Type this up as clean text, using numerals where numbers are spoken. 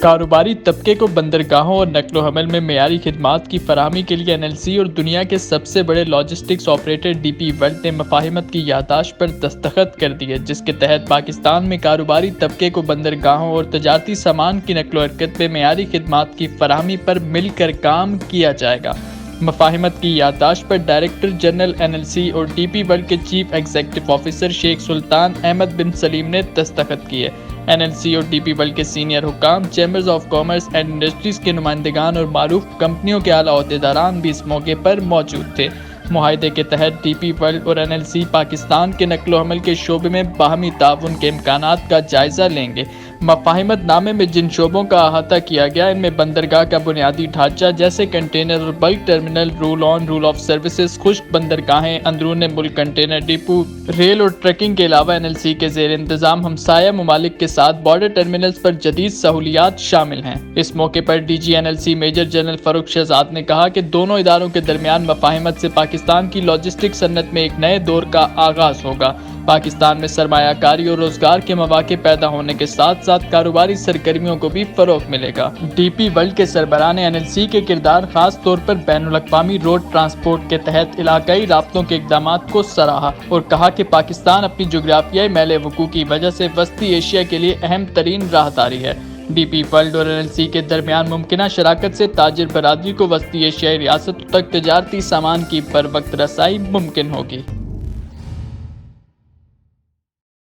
कारोबारी तबके को बंदरगाहों और नकलो हमल में मेयारी खिदमात की फराहमी के लिए NLC और दुनिया के सबसे बड़े लॉजिस्टिक्स ऑपरेटर DP वर्ल्ड ने मफाहिमत की याददाश्त पर दस्तखत कर दिए, जिसके तहत पाकिस्तान में कारोबारी तबके को बंदरगाहों और तजारती सामान की नकलो हरकत में मेयारी खिदमात की फराहमी पर मिलकर काम किया जाएगा। मफाहिमत की याददाश्त पर डायरेक्टर जनरल NLC और DP वर्ल्ड के chief executive officer Sheikh Sultan Ahmed bin Sulayem ने दस्तखत किए। NLC और DP वर्ल्ड के सीनियर हुकाम, chambers of commerce and industries के नुमाइंदगान और मारूफ कंपनियों के आला ओहदेदारान भी इस मौके पर मौजूद थे। मुआहदे के तहत DP वर्ल्ड और NLC पाकिस्तान के नकलो हमल के शोबे में बाहमी ताउन के इम्कानात का जायजा लेंगे। मफाहिमत नामे में जिन शोबों का अहाता किया गया, इनमें बंदरगाह का बुनियादी ढांचा जैसे कंटेनर और bulk terminal, rule on rule of services, खुश्क बंदरगाहें, अंदरून मुल्क कंटेनर डिपो, रेल और ट्रकिंग के अलावा NLC के ज़ेर इंतजाम हमसाया ममालिक के साथ बॉर्डर टर्मिनल्स पर जदीद सहूलियात शामिल हैं। इस मौके पर DG NLC major general Farrukh Shahzad ने कहा कि दोनों इदारों के दरमियान मफाहिमत से पाकिस्तान की लॉजिस्टिक सन्नत में एक नए दौर का आगाज होगा। पाकिस्तान में सरमायाकारी और रोजगार के मौके पैदा होने के साथ साथ कारोबारी सरगर्मियों को भी फरोग मिलेगा। DP वर्ल्ड के सरबराह ने NLC के किरदार, खास तौर पर बैनुल-अक़वामी रोड ट्रांसपोर्ट के तहत इलाकाई राब्तों के इक़दामात को सराहा और कहा कि पाकिस्तान अपनी जोग्राफियाई मेल वकूअ की वजह से वस्ती एशिया के लिए अहम तरीन राहदारी है। DP वर्ल्ड और NLC के दरमियान मुमकिना शराकत से ताजिर बरादरी को वस्ती एशियाई रियासतों तक तजारती सामान की बर वक्त रसाई मुमकिन होगी।